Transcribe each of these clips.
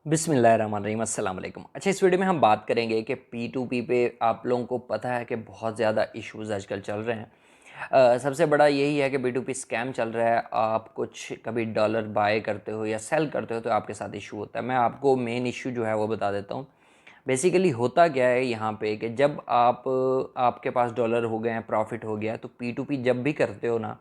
बिस्मिल्लाहिर्रहमानिर्रहीम अस्सलाम वालेकुम। अच्छा, इस वीडियो में हम बात करेंगे कि P2P पे आप लोगों को पता है कि बहुत ज़्यादा इश्यूज़ आजकल चल रहे हैं। सबसे बड़ा यही है कि P2P स्कैम चल रहा है। आप कुछ कभी डॉलर बाय करते हो या सेल करते हो तो आपके साथ इशू होता है। मैं आपको मेन इशू जो है वो बता देता हूँ। बेसिकली होता क्या है यहाँ पे कि जब आपके पास डॉलर हो गए हैं, प्रॉफिट हो गया है, तो P2P जब भी करते हो ना,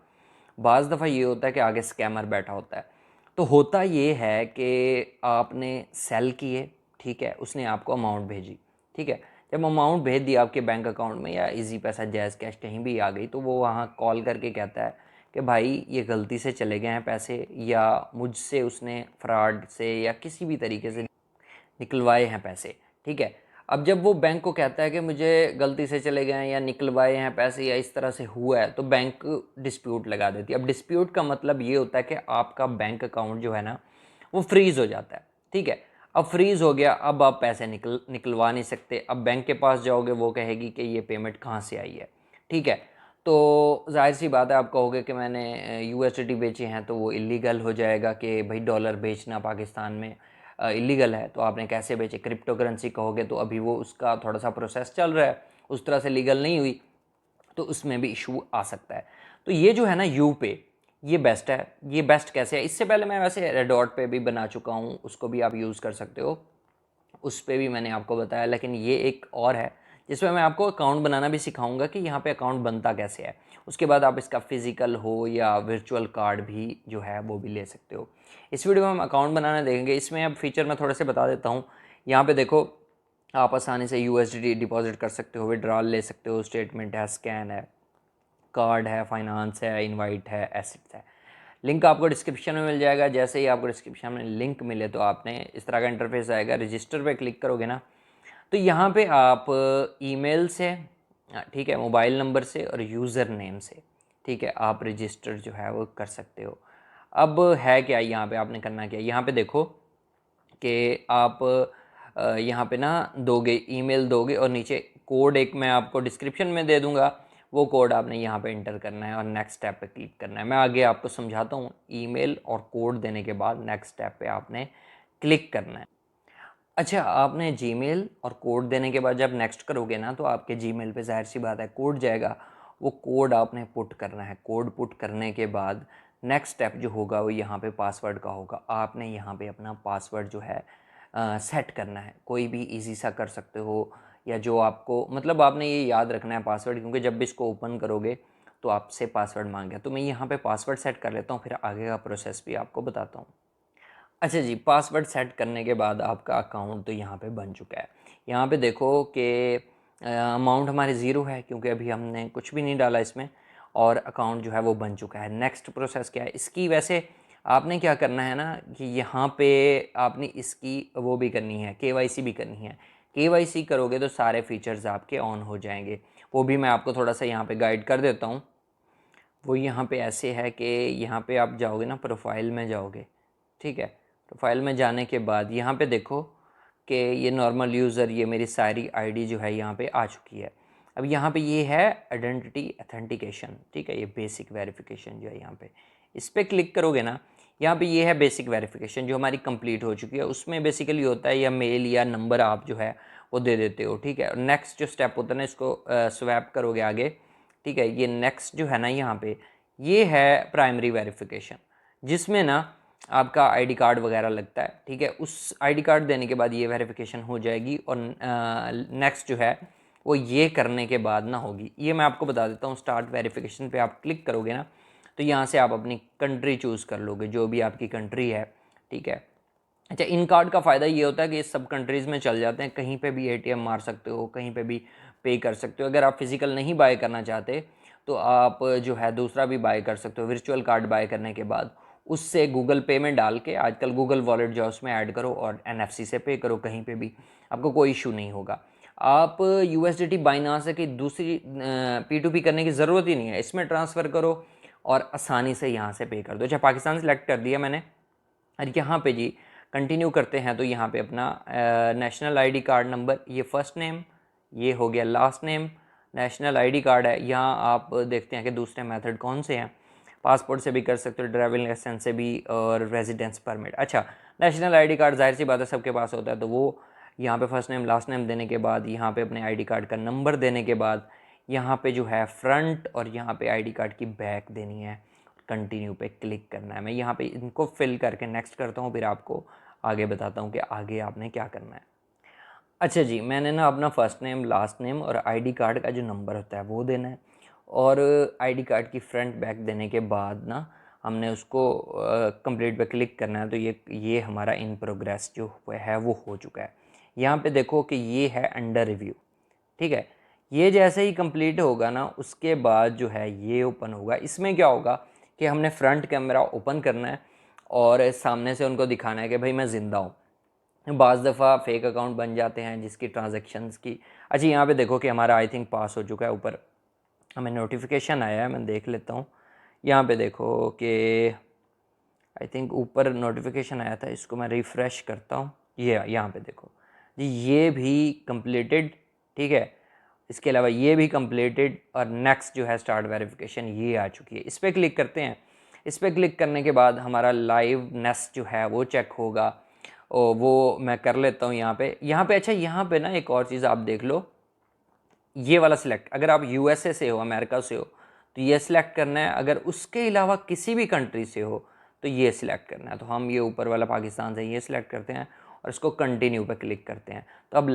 बाज़ दफ़ा ये होता है कि आगे स्कैमर बैठा होता है। तो होता ये है कि आपने सेल किए, ठीक है, उसने आपको अमाउंट भेजी, ठीक है। जब अमाउंट भेज दिया आपके बैंक अकाउंट में या इजी पैसा, जैज़ कैश कहीं भी आ गई, तो वो वहाँ कॉल करके कहता है कि भाई ये गलती से चले गए हैं पैसे, या मुझसे उसने फ्रॉड से या किसी भी तरीके से निकलवाए हैं पैसे, ठीक है। अब जब वो बैंक को कहता है कि मुझे गलती से चले गए हैं या निकलवाए हैं पैसे या इस तरह से हुआ है, तो बैंक डिस्प्यूट लगा देती है। अब डिस्प्यूट का मतलब ये होता है कि आपका बैंक अकाउंट जो है ना, वो फ्रीज़ हो जाता है, ठीक है। अब फ्रीज़ हो गया, अब आप पैसे निकलवा नहीं सकते। अब बैंक के पास जाओगे, वो कहेगी कि ये पेमेंट कहाँ से आई है, ठीक है। तो जाहिर सी बात है, आप कहोगे कि मैंने यूएसडीटी बेचे हैं, तो वो इलीगल हो जाएगा कि भाई डॉलर बेचना पाकिस्तान में इलीगल है, तो आपने कैसे बेचे। क्रिप्टो करेंसी कहोगे तो अभी वो उसका थोड़ा सा प्रोसेस चल रहा है, उस तरह से लीगल नहीं हुई, तो उसमें भी इशू आ सकता है। तो ये जो है ना यू पे, ये बेस्ट है। ये बेस्ट कैसे है, इससे पहले मैं वैसे रेडॉट पे भी बना चुका हूँ, उसको भी आप यूज़ कर सकते हो, उस पे भी मैंने आपको बताया। लेकिन ये एक और है जिसमें मैं आपको अकाउंट बनाना भी सिखाऊंगा कि यहाँ पे अकाउंट बनता कैसे है। उसके बाद आप इसका फिजिकल हो या वर्चुअल कार्ड भी जो है वो भी ले सकते हो। इस वीडियो में हम अकाउंट बनाना देखेंगे। इसमें अब फीचर मैं थोड़े से बता देता हूँ। यहाँ पे देखो, आप आसानी से यूएसडीटी डिपॉजिट कर सकते हो, विड्रॉल ले सकते हो, स्टेटमेंट है, स्कैन है, कार्ड है, फाइनेंस है, इनवाइट है, एसेट्स है। लिंक आपको डिस्क्रिप्शन में मिल जाएगा। जैसे ही आपको डिस्क्रिप्शन में लिंक मिले तो आपने इस तरह का इंटरफेस आएगा। रजिस्टर पे क्लिक करोगे ना, तो यहाँ पे आप ईमेल से, ठीक है, मोबाइल नंबर से और यूज़र नेम से, ठीक है, आप रजिस्टर जो है वो कर सकते हो। अब है क्या यहाँ पे, आपने करना क्या, यहाँ पे देखो कि आप यहाँ पे ना दोगे, ईमेल दोगे और नीचे कोड एक मैं आपको डिस्क्रिप्शन में दे दूँगा। वो कोड आपने यहाँ पे इंटर करना है और नेक्स्ट स्टेप पे क्लिक करना है। मैं आगे आपको समझाता हूँ। ईमेल और कोड देने के बाद नेक्स्ट स्टेप पे आपने क्लिक करना है। अच्छा, आपने जीमेल और कोड देने के बाद जब नेक्स्ट करोगे ना, तो आपके जीमेल पे ज़ाहिर सी बात है कोड जाएगा। वो कोड आपने पुट करना है। कोड पुट करने के बाद नेक्स्ट स्टेप जो होगा वो यहाँ पे पासवर्ड का होगा। आपने यहाँ पे अपना पासवर्ड जो है सेट करना है। कोई भी इजी सा कर सकते हो, या जो आपको मतलब आपने ये याद रखना है पासवर्ड, क्योंकि जब भी इसको ओपन करोगे तो आपसे पासवर्ड मांगेगा। तो मैं यहाँ पे पासवर्ड सेट कर लेता हूँ, फिर आगे का प्रोसेस भी आपको बताता हूँ। अच्छा जी, पासवर्ड सेट करने के बाद आपका अकाउंट तो यहाँ पे बन चुका है। यहाँ पे देखो कि अमाउंट हमारे ज़ीरो है, क्योंकि अभी हमने कुछ भी नहीं डाला इसमें, और अकाउंट जो है वो बन चुका है। नेक्स्ट प्रोसेस क्या है इसकी, वैसे आपने क्या करना है ना कि यहाँ पे आपने इसकी वो भी करनी है, केवाईसी भी करनी है। केवाईसी करोगे तो सारे फीचर्स आपके ऑन हो जाएंगे। वो भी मैं आपको थोड़ा सा यहाँ पे गाइड कर देता हूँ। वो यहाँ पे ऐसे है कि यहाँ पे आप जाओगे ना, प्रोफाइल में जाओगे, ठीक है। प्रोफाइल में जाने के बाद यहाँ पे देखो कि ये नॉर्मल यूज़र, ये मेरी सारी आईडी जो है यहाँ पे आ चुकी है। अब यहाँ पे ये है आइडेंटिटी अथेंटिकेशन, ठीक है, ये बेसिक वेरिफिकेशन जो है यहाँ पे, इस पर क्लिक करोगे ना, यहाँ पे ये है बेसिक वेरिफिकेशन जो हमारी कंप्लीट हो चुकी है। उसमें बेसिकली होता है या मेल या नंबर आप जो है वो दे देते हो, ठीक है। और नेक्स्ट जो स्टेप होता है ना, इसको स्वैप करोगे आगे, ठीक है। ये नेक्स्ट जो है ना यहाँ पे, ये है प्राइमरी वेरिफिकेशन, जिसमें ना आपका आईडी कार्ड वगैरह लगता है, ठीक है। उस आईडी कार्ड देने के बाद ये वेरिफिकेशन हो जाएगी, और नेक्स्ट जो है वो ये करने के बाद ना होगी। ये मैं आपको बता देता हूँ। स्टार्ट वेरिफिकेशन पे आप क्लिक करोगे ना, तो यहाँ से आप अपनी कंट्री चूज़ कर लोगे, जो भी आपकी कंट्री है, ठीक है। अच्छा, इन कार्ड का फ़ायदा ये होता है कि ये सब कंट्रीज़ में चल जाते हैं। कहीं पे भी एटीएम मार सकते हो, कहीं पे भी पे कर सकते हो। अगर आप फिज़िकल नहीं बाय करना चाहते तो आप जो है दूसरा भी बाय कर सकते हो। वर्चुअल कार्ड बाय करने के बाद उससे गूगल पे में डाल के, आजकल गूगल वॉलेट जो है उसमें ऐड करो और एनएफसी से पे करो, कहीं पे भी आपको कोई इशू नहीं होगा। आप यूएसडीटी बाइनांस की दूसरी P2P करने की ज़रूरत ही नहीं है। इसमें ट्रांसफ़र करो और आसानी से यहाँ से पे कर दो। अच्छा, पाकिस्तान सेलेक्ट कर दिया मैंने, और यहाँ पे जी कंटिन्यू करते हैं। तो यहाँ पे अपना नेशनल आईडी कार्ड नंबर, ये फर्स्ट नेम, ये हो गया last name, national ID card है। यहाँ आप देखते हैं कि दूसरे मेथड कौन से हैं। पासपोर्ट से भी कर सकते हो, ड्राइविंग लाइसेंस से भी, और रेजिडेंस परमिट। अच्छा, नेशनल आईडी कार्ड जाहिर सी बात है सबके पास होता है, तो वो यहाँ पे फर्स्ट नेम लास्ट नेम देने के बाद, यहाँ पे अपने आईडी कार्ड का नंबर देने के बाद, यहाँ पे जो है फ्रंट और यहाँ पे आईडी कार्ड की बैक देनी है, कंटिन्यू पे क्लिक करना है। मैं यहाँ पे इनको फिल करके नेक्स्ट करता हूँ, फिर आपको आगे बताता हूँ कि आगे आपने क्या करना है। अच्छा जी, मैंने ना अपना फर्स्ट नेम लास्ट नेम और आईडी कार्ड का जो नंबर होता है वो देना है, और आईडी कार्ड की फ्रंट बैक देने के बाद ना हमने उसको कंप्लीट पे क्लिक करना है। तो ये हमारा इन प्रोग्रेस जो है वो हो चुका है। यहाँ पे देखो कि ये है अंडर रिव्यू, ठीक है। ये जैसे ही कंप्लीट होगा ना, उसके बाद जो है ये ओपन होगा। इसमें क्या होगा कि हमने फ्रंट कैमरा ओपन करना है और सामने से उनको दिखाना है कि भाई मैं ज़िंदा हूँ। बाज़ दफ़ा फेक अकाउंट बन जाते हैं जिसकी ट्रांजैक्शंस की। अच्छा, यहाँ पे देखो कि हमारा आई थिंक पास हो चुका है। ऊपर हमें नोटिफिकेशन आया है, मैं देख लेता हूँ। यहाँ पे देखो कि आई थिंक ऊपर नोटिफिकेशन आया था, इसको मैं रिफ़्रेश करता हूँ। ये यहाँ पे देखो जी, ये भी कंप्लीटेड, ठीक है। इसके अलावा ये भी कंप्लीटेड, और नेक्स्ट जो है स्टार्ट वेरिफिकेशन, ये आ चुकी है। इस पर क्लिक करते हैं। इस पर क्लिक करने के बाद हमारा लाइवनेस जो है वो चेक होगा, और वो मैं कर लेता हूँ यहाँ पे। अच्छा, यहाँ पे ना एक और चीज़ आप देख लो, ये वाला सिलेक्ट, अगर आप यूएसए से हो, अमेरिका से हो, तो ये सिलेक्ट करना है। अगर उसके अलावा किसी भी कंट्री से हो तो ये सिलेक्ट करना है। तो हम ये ऊपर वाला पाकिस्तान से ये सिलेक्ट करते हैं और इसको कंटिन्यू पे क्लिक करते हैं। तो अब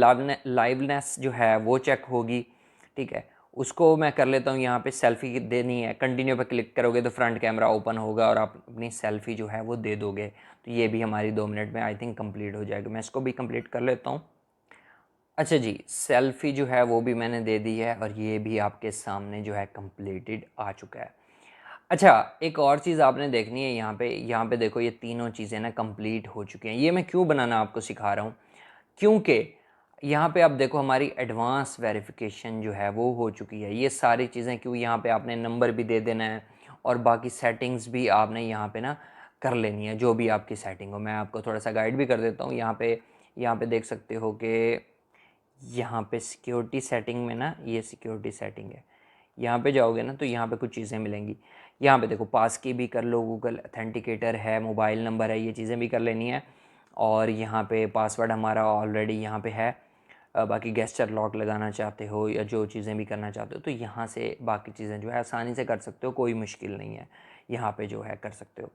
लाइवनेस जो है वो चेक होगी, ठीक है। उसको मैं कर लेता हूँ। यहाँ पे सेल्फी देनी है, कंटिन्यू पे क्लिक करोगे तो फ्रंट कैमरा ओपन होगा और आप अपनी सेल्फी जो है वो दे दोगे। तो ये भी हमारी 2 मिनट में आई थिंक कंप्लीट हो जाएगी। मैं इसको भी कंप्लीट कर लेता हूँ। अच्छा जी, सेल्फ़ी जो है वो भी मैंने दे दी है, और ये भी आपके सामने जो है कंप्लीटेड आ चुका है। अच्छा, एक और चीज़ आपने देखनी है यहाँ पे देखो, ये तीनों चीज़ें ना कंप्लीट हो चुकी हैं। ये मैं क्यों बनाना आपको सिखा रहा हूँ, क्योंकि यहाँ पे आप देखो हमारी एडवांस वेरिफिकेशन जो है वो हो चुकी है। ये सारी चीज़ें क्यों, यहाँ पे आपने नंबर भी दे देना है और बाकी सेटिंग्स भी आपने यहाँ पे ना कर लेनी है, जो भी आपकी सेटिंग हो। मैं आपको थोड़ा सा गाइड भी कर देता हूँ। यहाँ पे देख सकते हो कि यहाँ पे सिक्योरिटी सेटिंग में ना, ये सिक्योरिटी सेटिंग है। यहाँ पे जाओगे ना तो यहाँ पे कुछ चीज़ें मिलेंगी। यहाँ पे देखो पास की भी कर लो, गूगल अथेंटिकेटर है, मोबाइल नंबर है, ये चीज़ें भी कर लेनी है। और यहाँ पे पासवर्ड हमारा ऑलरेडी यहाँ पे है। बाकी गेस्चर लॉक लगाना चाहते हो या जो चीज़ें भी करना चाहते हो तो यहाँ से बाकी चीज़ें जो है आसानी से कर सकते हो, कोई मुश्किल नहीं है, यहाँ पे जो है कर सकते हो।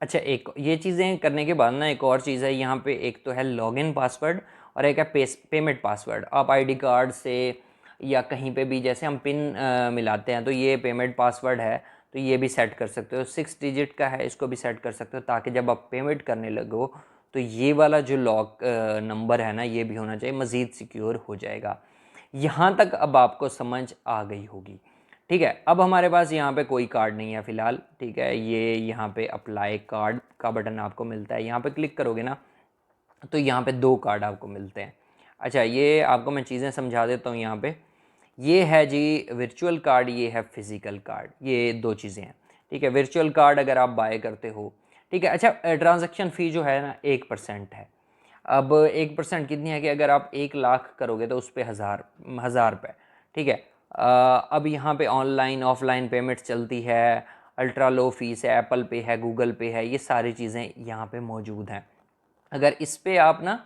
अच्छा, एक ये चीज़ें करने के बाद ना एक और चीज़ है यहाँ पे, एक तो है लॉगिन पासवर्ड और एक है पेमेंट पासवर्ड। आप आईडी कार्ड से या कहीं पे भी जैसे हम पिन मिलाते हैं तो ये पेमेंट पासवर्ड है, तो ये भी सेट कर सकते हो। 6 डिजिट का है, इसको भी सेट कर सकते हो ताकि जब आप पेमेंट करने लगो तो ये वाला जो लॉक नंबर है ना, ये भी होना चाहिए, मज़ीद सिक्योर हो जाएगा। यहाँ तक अब आपको समझ आ गई होगी, ठीक है। अब हमारे पास यहाँ पे कोई कार्ड नहीं है फ़िलहाल, ठीक है। ये यहाँ पे अप्लाई कार्ड का बटन आपको मिलता है, यहाँ पे क्लिक करोगे ना तो यहाँ पे 2 कार्ड आपको मिलते हैं। अच्छा, ये आपको मैं चीज़ें समझा देता हूँ। यहाँ पे ये है जी वर्चुअल कार्ड, ये है फिज़िकल कार्ड, ये 2 चीज़ें हैं, ठीक है। वर्चुअल कार्ड अगर आप बाय करते हो, ठीक है। अच्छा, ट्रांजैक्शन फ़ी जो है ना 1% है। अब 1% कितनी है कि अगर आप 1 लाख करोगे तो उस पर हज़ार रुपये, ठीक है। अब यहाँ पे ऑनलाइन ऑफलाइन पेमेंट चलती है, अल्ट्रा लो फीस है, एप्पल पे है, गूगल पे है, ये सारी चीज़ें यहाँ पे मौजूद हैं। अगर इस पे आप ना,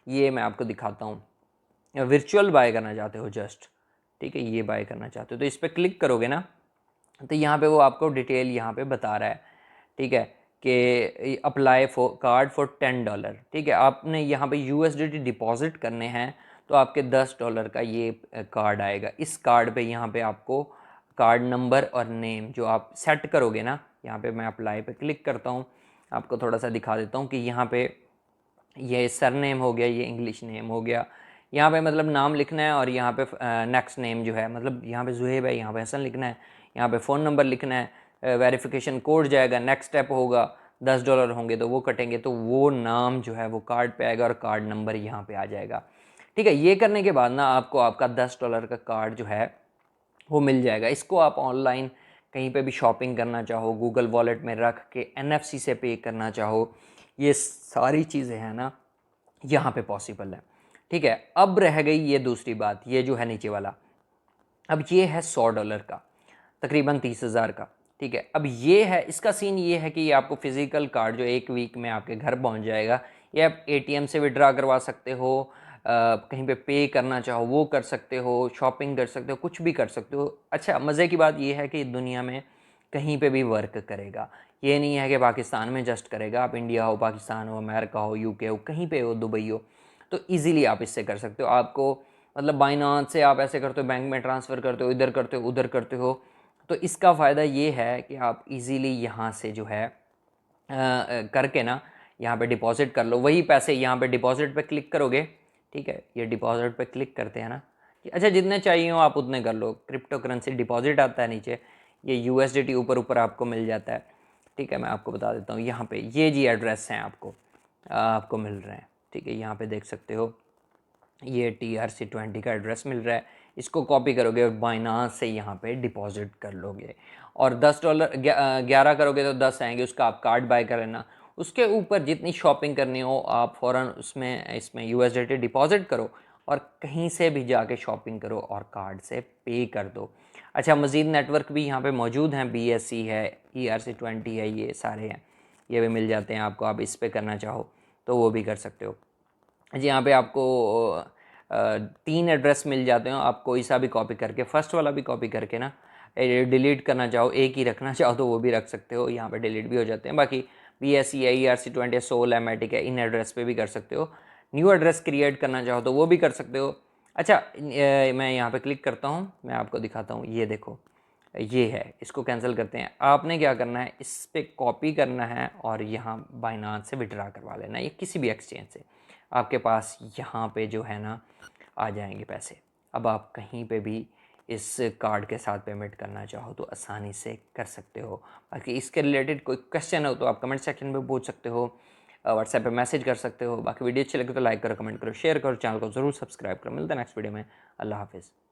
ये मैं आपको दिखाता हूँ, वर्चुअल बाय करना चाहते हो जस्ट, ठीक है, ये बाय करना चाहते हो तो इस पर क्लिक करोगे ना तो यहाँ पे वो आपको डिटेल यहाँ पे बता रहा है, ठीक है, कि अप्लाई फॉर कार्ड फॉर $10, ठीक है। आपने यहाँ पे USDT डिपॉजिट करने हैं तो आपके $10 का ये कार्ड आएगा। इस कार्ड पे यहाँ पे आपको कार्ड नंबर और नेम जो आप सेट करोगे ना, यहाँ पे मैं अप्लाई पे क्लिक करता हूँ, आपको थोड़ा सा दिखा देता हूँ कि यहाँ पे ये सरनेम हो गया, ये इंग्लिश नेम हो गया। यहाँ पे मतलब नाम लिखना है, और यहाँ पे नेक्स्ट नेम जो है, मतलब यहाँ पे जुहेब है, यहाँ पे हसन लिखना है, यहाँ पे फ़ोन नंबर लिखना है, वेरिफिकेशन कोड जाएगा, नेक्स्ट स्टेप होगा, $10 होंगे तो वो कटेंगे, तो वो नाम जो है वो कार्ड पे आएगा और कार्ड नंबर यहाँ पे आ जाएगा, ठीक है। ये करने के बाद ना आपको आपका $10 का कार्ड जो है वो मिल जाएगा। इसको आप ऑनलाइन कहीं पे भी शॉपिंग करना चाहो, गूगल वॉलेट में रख के NFC से पे करना चाहो, ये सारी चीज़ें हैं ना यहाँ पे पॉसिबल है, ठीक है। अब रह गई ये दूसरी बात, ये जो है नीचे वाला, अब ये है $100 का, तकरीबन 30,000 का। ठीक है। अब ये है, इसका सीन ये है कि ये आपको फिज़िकल कार्ड जो 1 वीक में आपके घर पहुंच जाएगा। ये आप एटीएम से विड्रा करवा सकते हो, कहीं पे करना चाहो वो कर सकते हो, शॉपिंग कर सकते हो, कुछ भी कर सकते हो। अच्छा, मज़े की बात ये है कि दुनिया में कहीं पे भी वर्क करेगा। ये नहीं है कि पाकिस्तान में जस्ट करेगा, आप इंडिया हो, पाकिस्तान हो, अमेरिका हो, यूके हो, कहीं पे हो, दुबई हो, तो ईज़िली आप इससे कर सकते हो। आपको मतलब बाइनांस से आप ऐसे करते हो, बैंक में ट्रांसफ़र करते हो, इधर करते हो, उधर करते हो, तो इसका फ़ायदा ये है कि आप इजीली यहाँ से जो है करके ना यहाँ पे डिपॉज़िट कर लो। वही पैसे यहाँ पे डिपॉज़िट पे क्लिक करोगे, ठीक है, ये डिपॉज़िट पे क्लिक करते हैं ना, अच्छा जितने चाहिए हो आप उतने कर लो। क्रिप्टो करेंसी डिपॉज़िट आता है नीचे, ये यूएसडीटी ऊपर ऊपर आपको मिल जाता है, ठीक है। मैं आपको बता देता हूँ, यहाँ पे ये जी एड्रेस हैं आपको मिल रहे हैं, ठीक है। यहाँ पे देख सकते हो ये TRC20 का एड्रेस मिल रहा है, इसको कॉपी करोगे और बाइनांस से यहाँ पे डिपॉजिट कर लोगे, और $10 11 करोगे तो 10 आएंगे, उसका आप कार्ड बाय कर लेना। उसके ऊपर जितनी शॉपिंग करनी हो आप फ़ौरन उसमें इसमें USDT डिपॉजिट करो और कहीं से भी जाके शॉपिंग करो और कार्ड से पे कर दो। अच्छा, मज़ीद नेटवर्क भी यहाँ पे मौजूद हैं, BSC है, ERC20 है, ये सारे हैं, ये भी मिल जाते हैं आपको। आप इस पर करना चाहो तो वो भी कर सकते हो जी। यहाँ पे आपको 3 एड्रेस मिल जाते हो, आप कोई सा भी कॉपी करके, फर्स्ट वाला भी कॉपी करके ना डिलीट करना चाहो, एक ही रखना चाहो तो वो भी रख सकते हो, यहाँ पे डिलीट भी हो जाते हैं। बाकी BSC है, ERC20 है, सोल है, मैटिक है, इन एड्रेस पे भी कर सकते हो। न्यू एड्रेस क्रिएट करना चाहो तो वो भी कर सकते हो। अच्छा, मैं यहाँ पे क्लिक करता हूँ, मैं आपको दिखाता हूँ, ये देखो ये है, इसको कैंसिल करते हैं। आपने क्या करना है, इस पर कॉपी करना है और यहाँ बाइनांस से विड्रा करवा लेना है, ये किसी भी एक्सचेंज से आपके पास यहाँ पे जो है ना आ जाएंगे पैसे। अब आप कहीं पे भी इस कार्ड के साथ पेमेंट करना चाहो तो आसानी से कर सकते हो। बाकी इसके रिलेटेड कोई क्वेश्चन हो तो आप कमेंट सेक्शन में पूछ सकते हो, व्हाट्सएप पे मैसेज कर सकते हो। बाकी वीडियो अच्छी लगे तो लाइक करो, कमेंट करो, शेयर करो, चैनल को ज़रूर सब्सक्राइब करो। मिलते हैं नेक्स्ट वीडियो में। अल्लाह हाफिज़।